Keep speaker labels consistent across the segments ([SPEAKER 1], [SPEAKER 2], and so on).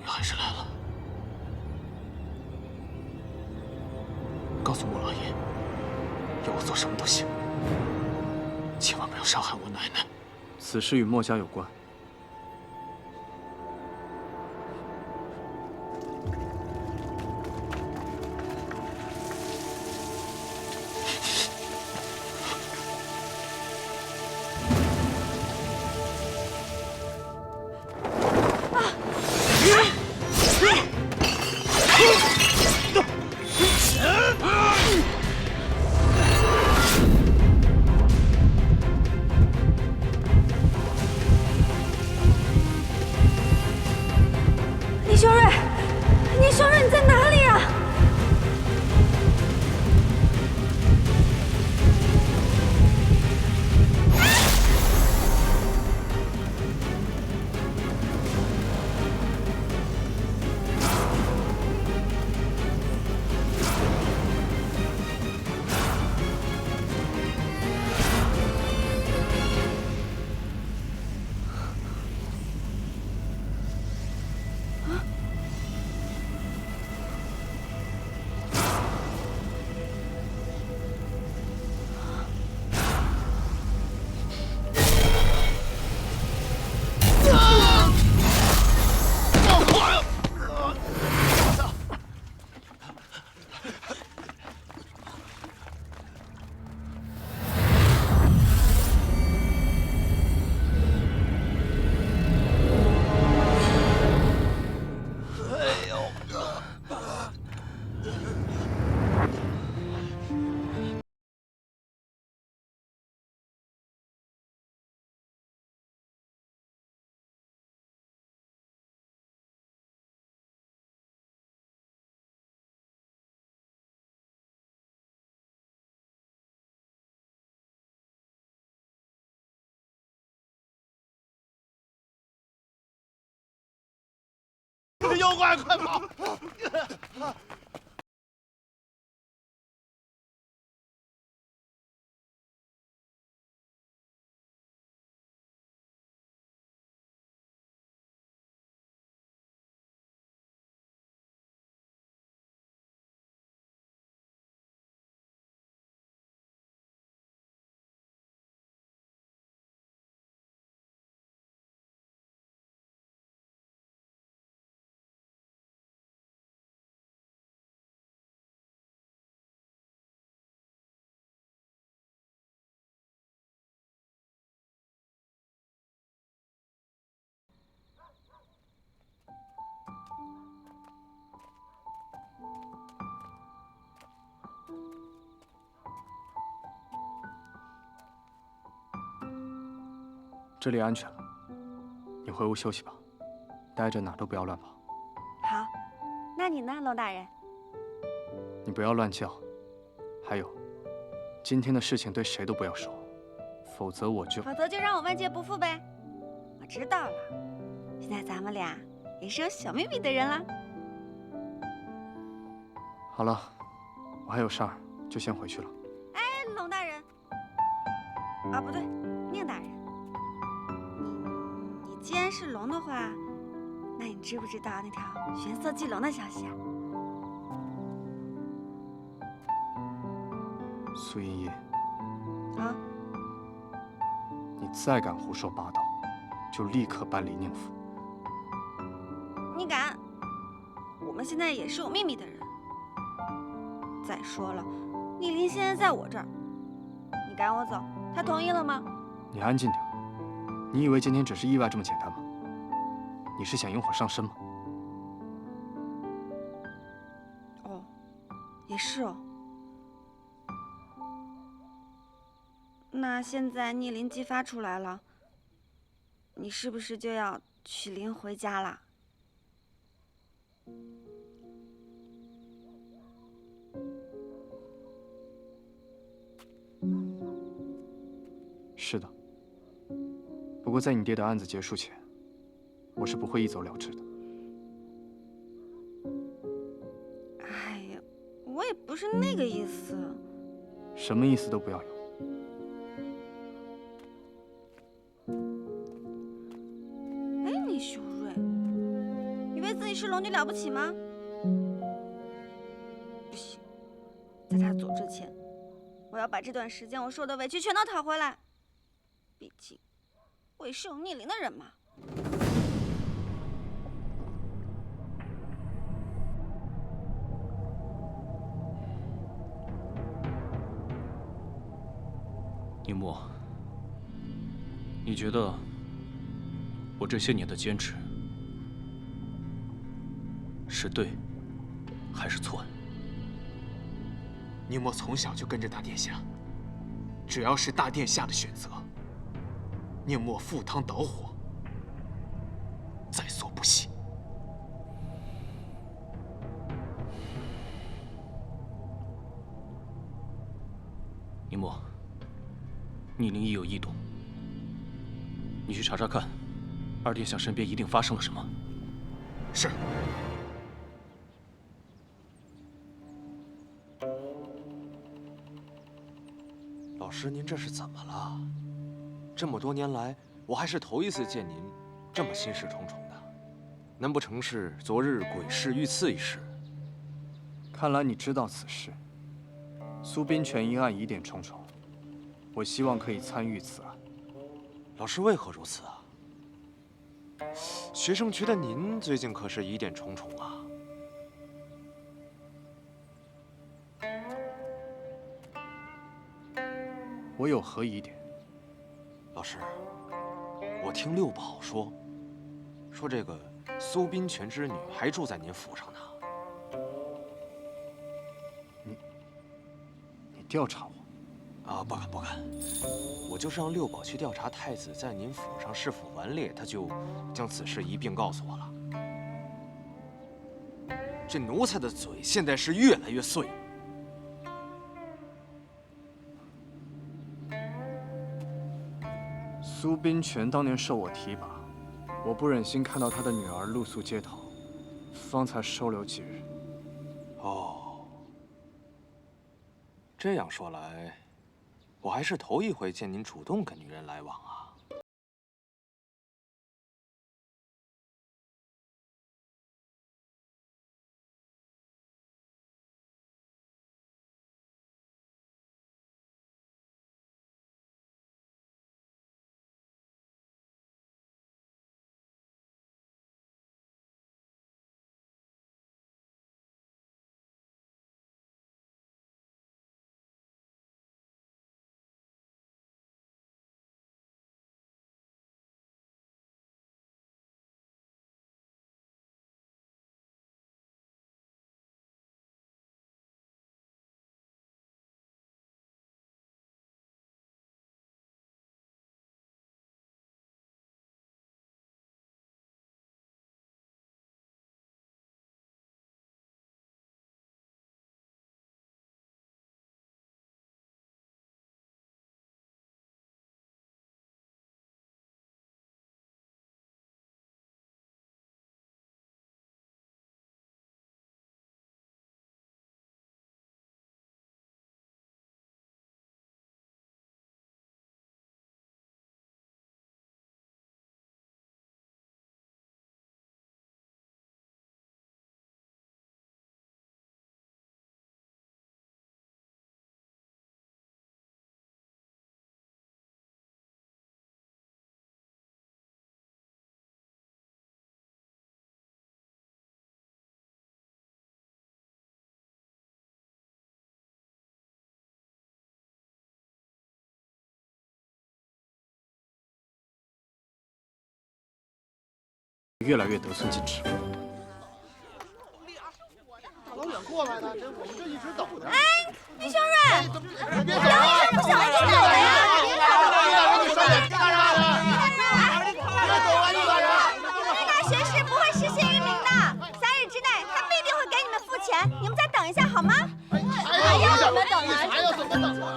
[SPEAKER 1] 终于还是来了。告诉穆老爷，要我做什么都行，千万不要伤害我奶奶。
[SPEAKER 2] 此事与墨家有关。
[SPEAKER 3] 宁修睿，宁修睿，你在哪里啊？
[SPEAKER 4] 妖怪，快跑！
[SPEAKER 2] 这里安全了，你回屋休息吧，待着哪儿都不要乱跑。
[SPEAKER 3] 好，那你呢，龙大人？
[SPEAKER 2] 你不要乱叫。还有，今天的事情对谁都不要说，否则就
[SPEAKER 3] 让我万劫不复呗。我知道了，现在咱们俩也是有小秘密的人了。
[SPEAKER 2] 好了，我还有事儿，就先回去了。
[SPEAKER 3] 哎，龙大人，啊不对，宁大人，你既然是龙的话，那你知不知道那条玄色巨龙的消息啊？
[SPEAKER 2] 苏茵茵，
[SPEAKER 3] 啊，
[SPEAKER 2] 你再敢胡说八道，就立刻搬离宁府。
[SPEAKER 3] 你敢？我们现在也是有秘密的人。再说了，逆鳞现在在我这儿，你赶我走，他同意了吗？
[SPEAKER 2] 你安静点。你以为今天只是意外这么简单吗？你是想引火上身吗？
[SPEAKER 3] 哦，也是哦。那现在逆鳞激发出来了，你是不是就要取灵回家了？
[SPEAKER 2] 是的。不过在你爹的案子结束前，我是不会一走了之的。
[SPEAKER 3] 哎呀，我也不是那个意思。
[SPEAKER 2] 什么意思都不要有。
[SPEAKER 3] 世龙就了不起吗？不行，在他走之前，我要把这段时间我受的委屈全都讨回来。毕竟，我也是有逆鳞的人嘛。
[SPEAKER 2] 宁墨，你觉得我这些年的坚持是对还是错？
[SPEAKER 1] 宁墨从小就跟着大殿下，只要是大殿下的选择，宁墨赴汤蹈火，在所不惜。
[SPEAKER 2] 宁墨，逆鳞已有异动，你去查查看，二殿下身边一定发生了什么。
[SPEAKER 1] 是。
[SPEAKER 5] 老师，您这是怎么了？这么多年来，我还是头一次见您这么心事重重的。难不成是昨日鬼市遇刺一事？
[SPEAKER 2] 看来你知道此事。苏斌泉一案疑点重重，我希望可以参与此案。
[SPEAKER 5] 老师为何如此啊？学生觉得您最近可是疑点重重啊。
[SPEAKER 2] 我有何疑点？
[SPEAKER 5] 老师，我听六宝说这个苏斌泉之女还住在您府上呢。
[SPEAKER 2] 你调查我？
[SPEAKER 5] 啊，不敢不敢，我就是让六宝去调查太子在您府上是否顽劣，他就将此事一并告诉我了。这奴才的嘴现在是越来越碎。
[SPEAKER 2] 苏斌泉当年受我提拔，我不忍心看到他的女儿露宿街头，方才收留几日。
[SPEAKER 5] 哦，这样说来，我还是头一回见您主动跟女人来往啊。
[SPEAKER 2] 越来越得寸进尺。
[SPEAKER 4] 大老远过来的，我们这一直等着。
[SPEAKER 3] 哎，李修睿，
[SPEAKER 4] 别走啊！
[SPEAKER 3] 不小心走了呀！
[SPEAKER 4] 你说你干啥呢？别走啊，你干啥？
[SPEAKER 3] 那大学士不会实现于民的，3日之内他必定会给你们付钱，你们再等一下好吗？
[SPEAKER 4] 还要怎么等啊？还要怎么等啊？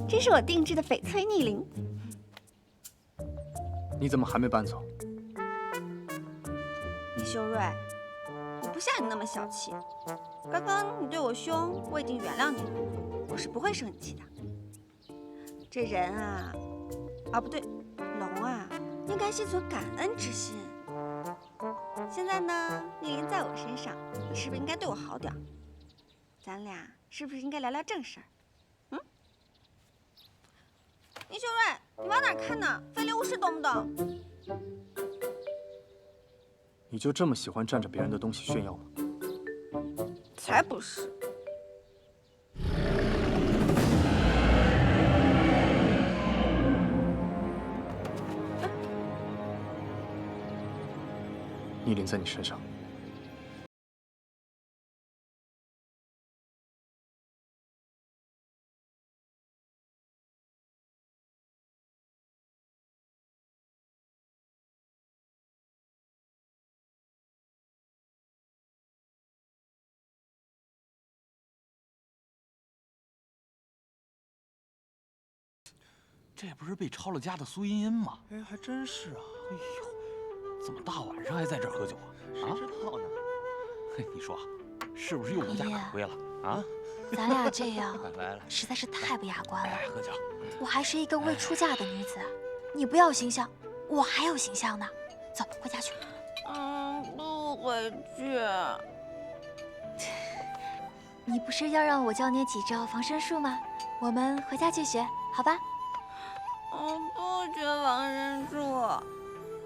[SPEAKER 3] 这是我定制的翡翠逆鳞。
[SPEAKER 2] 你你怎么还没搬走？
[SPEAKER 3] 李秀瑞，我不像你那么小气。刚刚你对我凶，我已经原谅你了，我是不会生你气的。这人啊，不对，龙啊，应该心存感恩之心。现在呢，逆鳞在我身上，你是不是应该对我好点？咱俩是不是应该聊聊正事儿？倪秀瑞，你往哪看呢？飞流无事，懂不懂？
[SPEAKER 2] 你就这么喜欢占着别人的东西炫耀吗？
[SPEAKER 3] 才不是！
[SPEAKER 2] 逆鳞在你身上。
[SPEAKER 6] 这不是被抄了家的苏茵茵吗？
[SPEAKER 5] 哎，还真是啊！
[SPEAKER 6] 哎呦，怎么大晚上还在这儿喝酒啊？
[SPEAKER 5] 谁知道呢？
[SPEAKER 6] 嘿，你说，是不是又无家可归了啊？
[SPEAKER 7] 咱俩这样
[SPEAKER 6] 来来，
[SPEAKER 7] 实在是太不雅观了。
[SPEAKER 6] 来喝酒。
[SPEAKER 7] 我还是一个未出嫁的女子，你不要形象，我还有形象呢。走，回家去。
[SPEAKER 3] 不回去。
[SPEAKER 7] 你不是要让我教你几招防身术吗？我们回家去学，好吧？
[SPEAKER 3] 我不学防身术，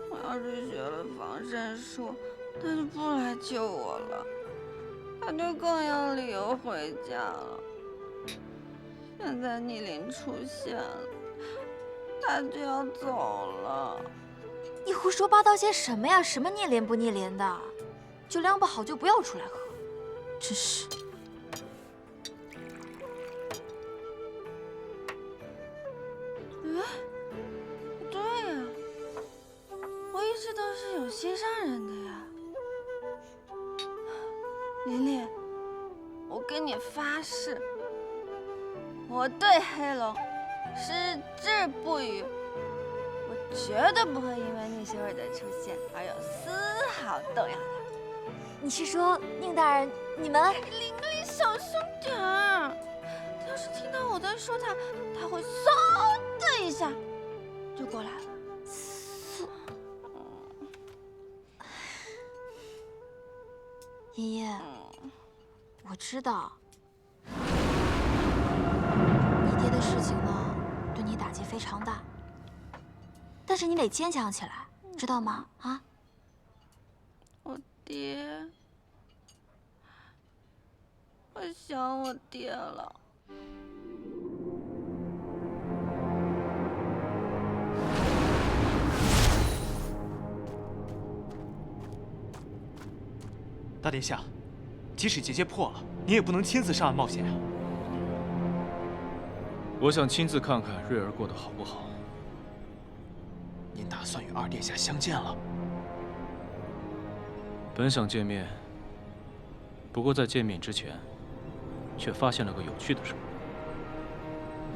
[SPEAKER 3] 我要是学了防身术，他就不来救我了，他就更有理由回家了。现在逆鳞出现了，他就要走了。
[SPEAKER 7] 你胡说八道些什么呀？什么逆鳞不逆鳞的？酒量不好就不要出来喝，真是。
[SPEAKER 3] 对呀，我一直都是有心上人的呀。琳琳，我跟你发誓，我对黑龙矢志不渝，我绝对不会因为宁秀儿的出现而有丝毫动摇的。
[SPEAKER 7] 你是说宁大人，你们？
[SPEAKER 3] 琳琳，小声点儿，他要是听到我在说他，他会嗖的一下就过来了。
[SPEAKER 7] 茵茵，我知道你爹的事情呢，对你打击非常大，但是你得坚强起来，知道吗？啊！
[SPEAKER 3] 我爹，我想我爹了。
[SPEAKER 1] 大殿下，即使结界破了，你也不能亲自上岸冒险啊！
[SPEAKER 2] 我想亲自看看瑞儿过得好不好。
[SPEAKER 1] 您打算与二殿下相见了？
[SPEAKER 2] 本想见面，不过在见面之前，却发现了个有趣的事。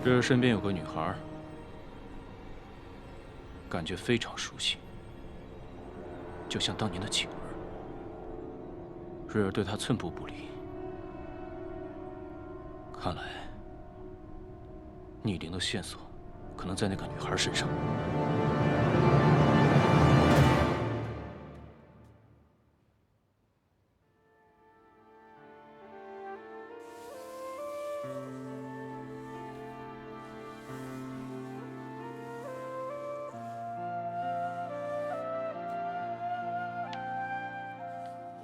[SPEAKER 2] 瑞儿身边有个女孩，感觉非常熟悉，就像当年的景儿。瑞儿对她寸步不离，看来逆鳞的线索可能在那个女孩身上。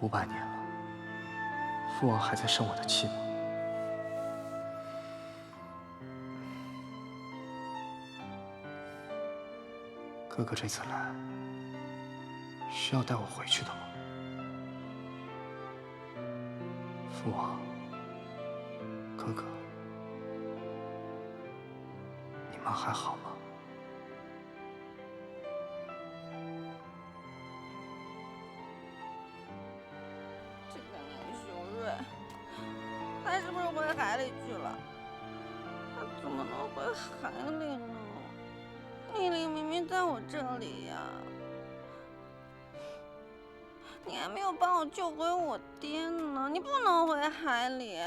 [SPEAKER 2] 500年了，父王还在生我的气吗？哥哥这次来，需要带我回去的吗？父王，哥哥，你们还好吗？
[SPEAKER 3] 这个宁秀瑞，他是不是回海里去了？他怎么能回海里呢？逆鳞明明在我这里呀，你还没有帮我救回我爹呢，你不能回海里。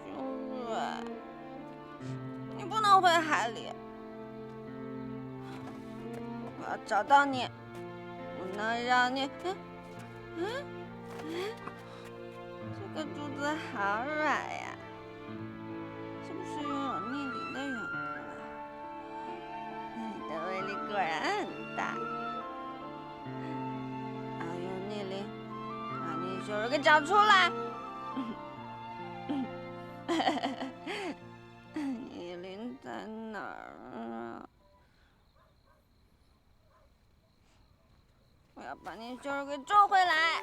[SPEAKER 3] 修睿，你不能回海里，我要找到你，不能让你……这个珠子好软呀，是不是拥有逆鳞的缘故啊？你的威力果然很大。我要用逆鳞把你修睿给找出来。逆鳞在哪儿啊？我要把你修睿给救回来。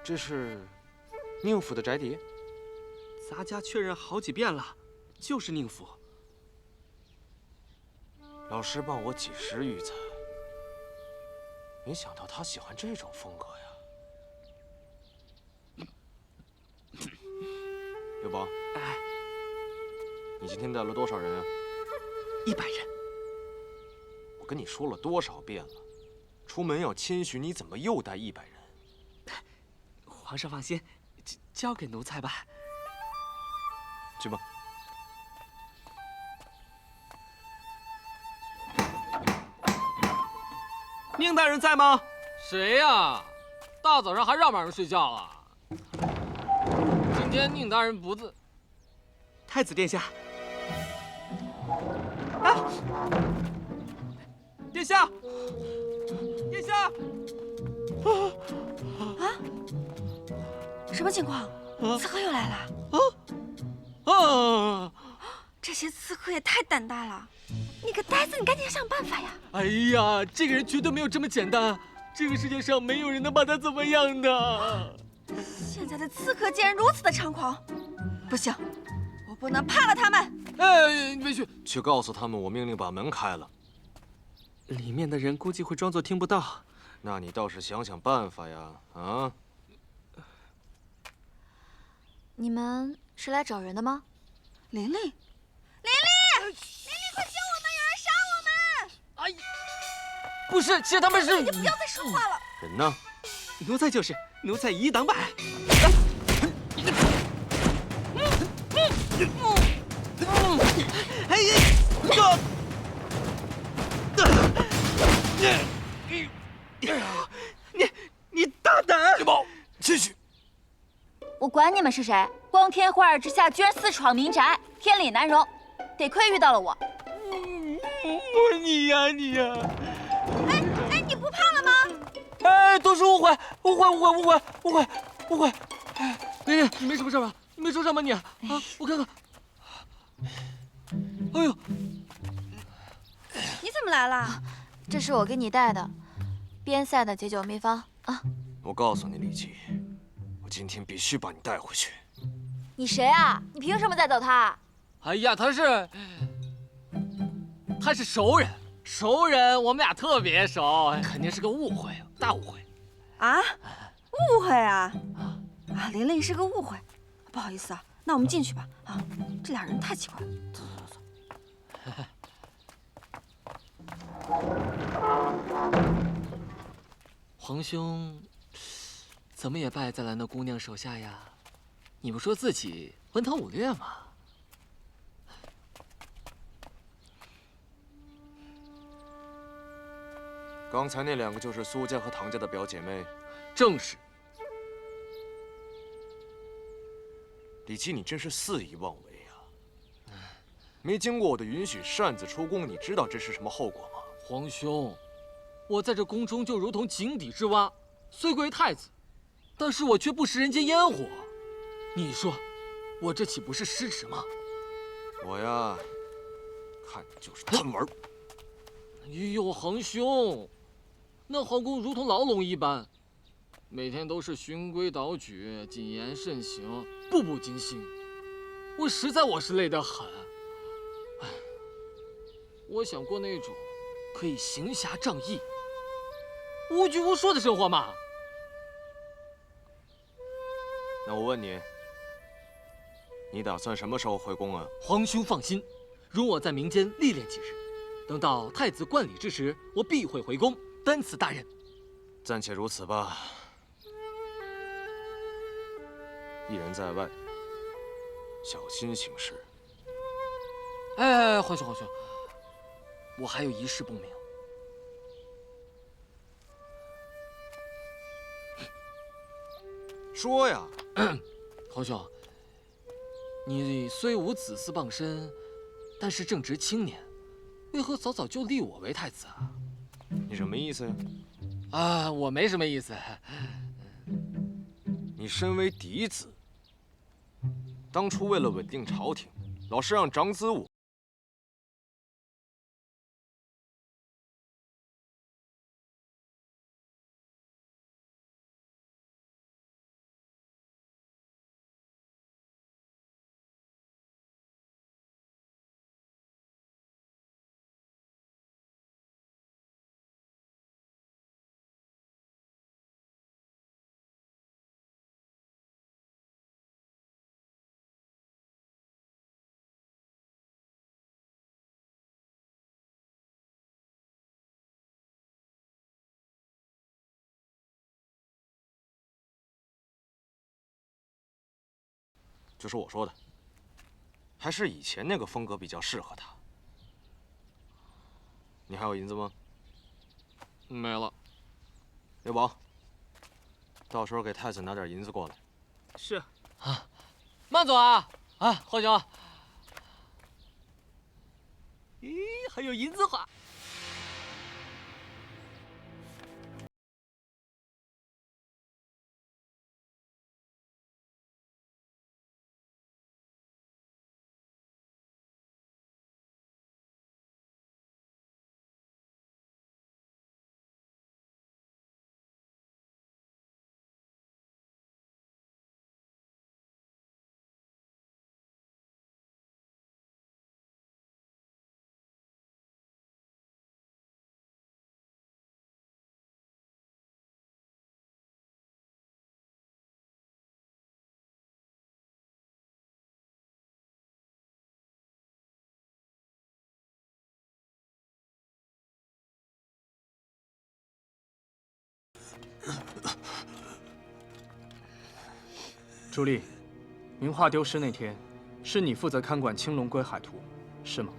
[SPEAKER 5] 这是宁府的宅邸？
[SPEAKER 8] 咱家确认好几遍了，就是宁府。
[SPEAKER 5] 老师帮我几十余载，没想到他喜欢这种风格呀。刘宝，
[SPEAKER 8] 哎，
[SPEAKER 5] 你今天带了多少人啊
[SPEAKER 8] ？100人。
[SPEAKER 5] 我跟你说了多少遍了，出门要谦虚，你怎么又带100人？
[SPEAKER 8] 皇上放心，交给奴才吧。
[SPEAKER 5] 去吧。
[SPEAKER 8] 宁大人在吗？
[SPEAKER 9] 谁呀？大早上还让不让人睡觉了？今天宁大人不在。
[SPEAKER 8] 太子殿下。啊！殿下！殿下！
[SPEAKER 3] 啊！什么情况？刺客又来了！
[SPEAKER 9] 啊！
[SPEAKER 3] 这些刺客也太胆大了！你个呆子，你赶紧想办法呀！
[SPEAKER 9] 哎呀，这个人绝对没有这么简单，这个世界上没有人能把他怎么样的。
[SPEAKER 3] 现在的刺客竟然如此的猖狂，不行，我不能怕了他们！
[SPEAKER 9] 哎，你别去，
[SPEAKER 5] 去告诉他们，我命令把门开了。
[SPEAKER 8] 里面的人估计会装作听不到。
[SPEAKER 5] 那你倒是想想办法呀！啊！
[SPEAKER 7] 你们是来找人的吗？
[SPEAKER 3] 玲玲，快救我们！有人杀我们！
[SPEAKER 9] 哎呀，不是，其实他们是……
[SPEAKER 3] 你不要再说话了。
[SPEAKER 5] 人呢？
[SPEAKER 8] 奴才就是，奴才以一挡百。哎呀！你大胆！
[SPEAKER 5] 刘宝，继续。
[SPEAKER 7] 我管你们是谁，光天化日之下居然私闯民宅，天理难容。得亏遇到了我。
[SPEAKER 9] 你呀你呀！
[SPEAKER 3] 哎，你不怕了吗？
[SPEAKER 9] 哎，都是误会，误会！哎，琳琳，你没什么事吧？你没受伤吧你？啊，我看看。哎呦，
[SPEAKER 3] 你怎么来了？
[SPEAKER 7] 这是我给你带的边塞的解酒秘方啊。
[SPEAKER 5] 我告诉你，李琦，我今天必须把你带回去。
[SPEAKER 7] 你谁啊？你凭什么带走他？
[SPEAKER 9] 哎呀，他是熟人，我们俩特别熟，肯定是个误会，大误会。
[SPEAKER 3] 啊？误会啊？啊，琳琳是个误会，不好意思啊，那我们进去吧。啊，这俩人太奇怪了。走。
[SPEAKER 9] 皇兄，怎么也败在了那姑娘手下呀？你不说自己文韬武略吗？
[SPEAKER 5] 刚才那两个就是苏家和唐家的表姐妹。
[SPEAKER 9] 正是。
[SPEAKER 5] 李琦，你真是肆意妄为啊！没经过我的允许擅自出宫，你知道这是什么后果吗？
[SPEAKER 9] 皇兄，我在这宫中就如同井底之蛙，虽归太子，但是我却不食人间烟火。你说，我这岂不是失职吗？
[SPEAKER 5] 我呀，看你就是贪玩。
[SPEAKER 9] 哎呦，皇兄，那皇宫如同牢笼一般，每天都是循规蹈矩、谨言慎行，步步惊心。我实在是累得很。哎，我想过那种可以行侠仗义、无拘无束的生活嘛。
[SPEAKER 5] 那我问你，你打算什么时候回宫啊？
[SPEAKER 9] 皇兄放心，容我在民间历练几日，等到太子冠礼之时，我必会回宫担此大任。
[SPEAKER 5] 暂且如此吧。一人在外，小心行事。
[SPEAKER 9] 哎，皇兄，我还有一事不明。
[SPEAKER 5] 说呀，
[SPEAKER 9] 皇兄，你虽无子嗣傍身，但是正值青年，为何早早就立我为太子啊？
[SPEAKER 5] 你什么意思呀？
[SPEAKER 9] 啊，我没什么意思。
[SPEAKER 5] 你身为嫡子，当初为了稳定朝廷，老是让长子我就是我说的，还是以前那个风格比较适合他。你还有银子吗？
[SPEAKER 9] 没了。
[SPEAKER 5] 刘宝，到时候给太子拿点银子过来。
[SPEAKER 8] 是。
[SPEAKER 9] 啊，慢走啊！啊，皇兄。
[SPEAKER 8] 咦，还有银子花。
[SPEAKER 2] 朱莉，名画丢失那天，是你负责看管青龙归海图，是吗？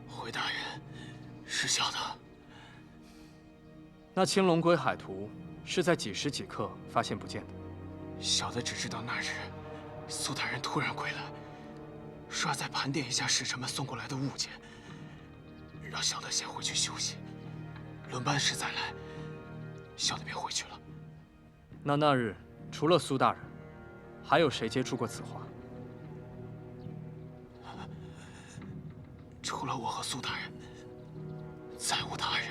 [SPEAKER 1] 回大人，是小的。
[SPEAKER 2] 那青龙归海图是在几时几刻发现不见的？
[SPEAKER 1] 小的只知道那日，苏大人突然归来，说要再盘点一下使臣们送过来的物件，让小的先回去休息，轮班时再来。小的便回去了。
[SPEAKER 2] 那日除了苏大人，还有谁接触过此话？
[SPEAKER 1] 除了我和苏大人，再无他人。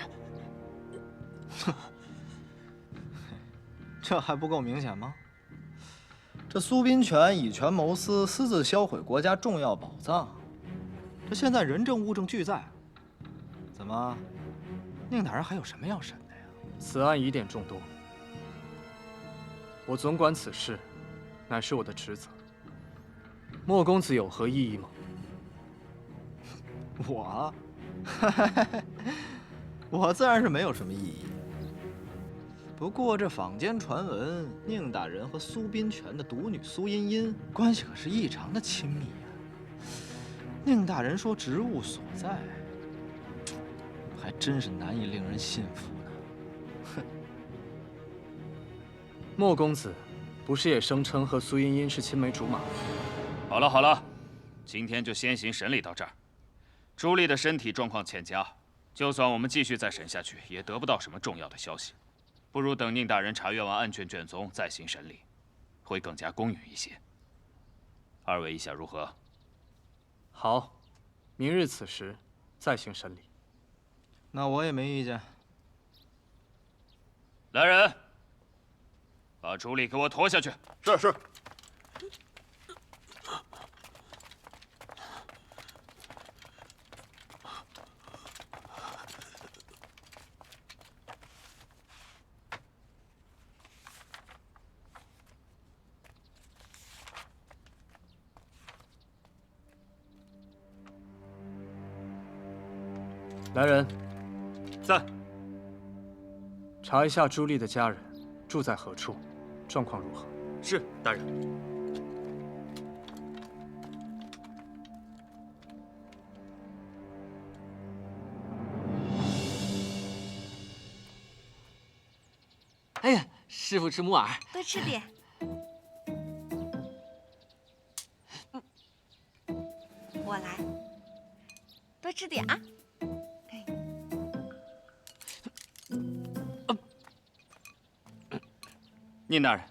[SPEAKER 10] 哼，这还不够明显吗？这苏宾权以权谋私，私自销毁国家重要宝藏，这现在人证物证俱在，怎么，宁大人还有什么要审的呀？
[SPEAKER 2] 此案疑点众多，我总管此事，乃是我的职责。莫公子有何异议吗？
[SPEAKER 10] 我，我自然是没有什么异议。不过这坊间传闻，宁大人和苏宾权的独女苏茵茵关系可是异常的亲密呀。宁大人说职务所在，还真是难以令人信服呢。哼，
[SPEAKER 2] 莫公子不是也声称和苏茵茵是青梅竹马？
[SPEAKER 11] 好了好了，今天就先行审理到这儿。朱莉的身体状况欠佳，就算我们继续再审下去，也得不到什么重要的消息。不如等宁大人查阅完案卷卷宗再行审理，会更加公允一些。二位意下如何？
[SPEAKER 2] 好，明日此时再行审理。
[SPEAKER 10] 那我也没意见。
[SPEAKER 11] 来人，把朱莉给我拖下去。
[SPEAKER 4] 是是。
[SPEAKER 2] 来人，
[SPEAKER 11] 在。
[SPEAKER 2] 查一下朱莉的家人住在何处，状况如何？
[SPEAKER 6] 是，大人。
[SPEAKER 8] 哎呀，师傅吃木耳，
[SPEAKER 3] 多吃点。我来，多吃点啊。
[SPEAKER 11] 宁大人，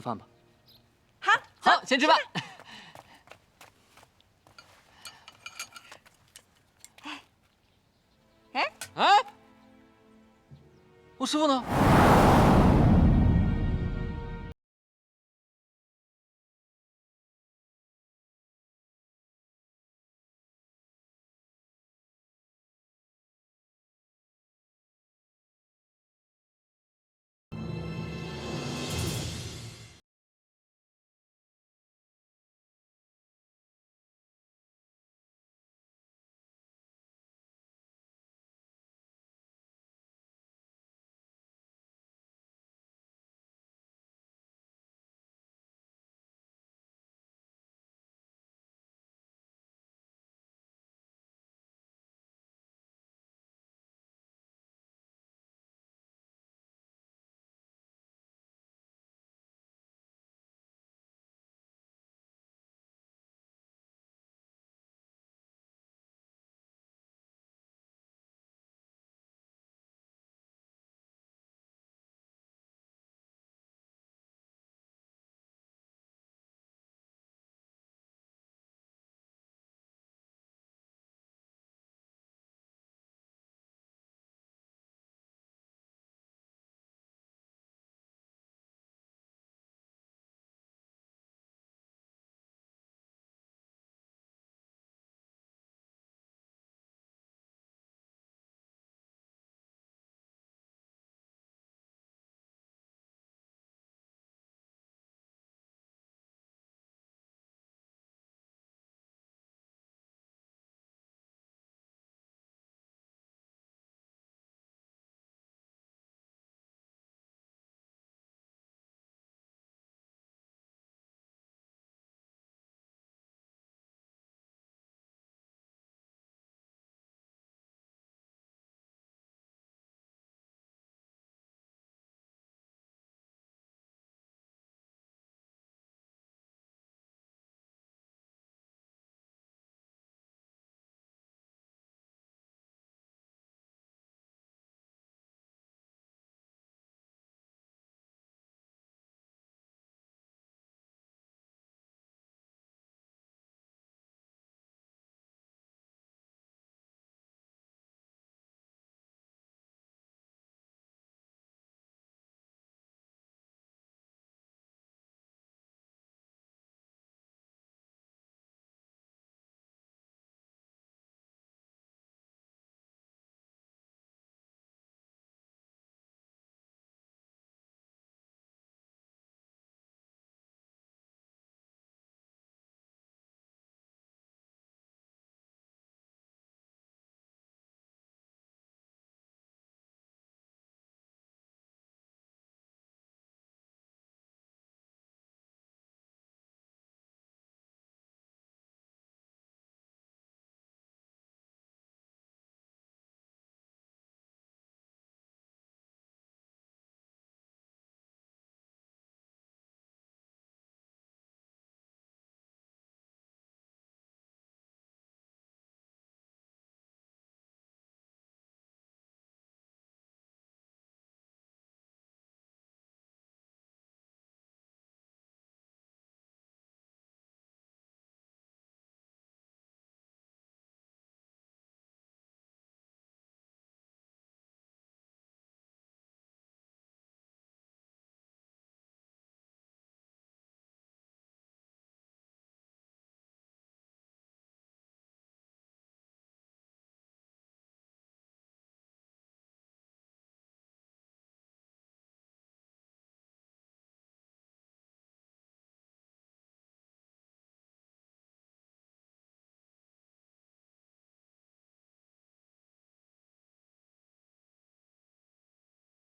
[SPEAKER 2] 吃饭吧。
[SPEAKER 3] 好，
[SPEAKER 8] 好，先吃饭。
[SPEAKER 9] 哎，我师傅呢？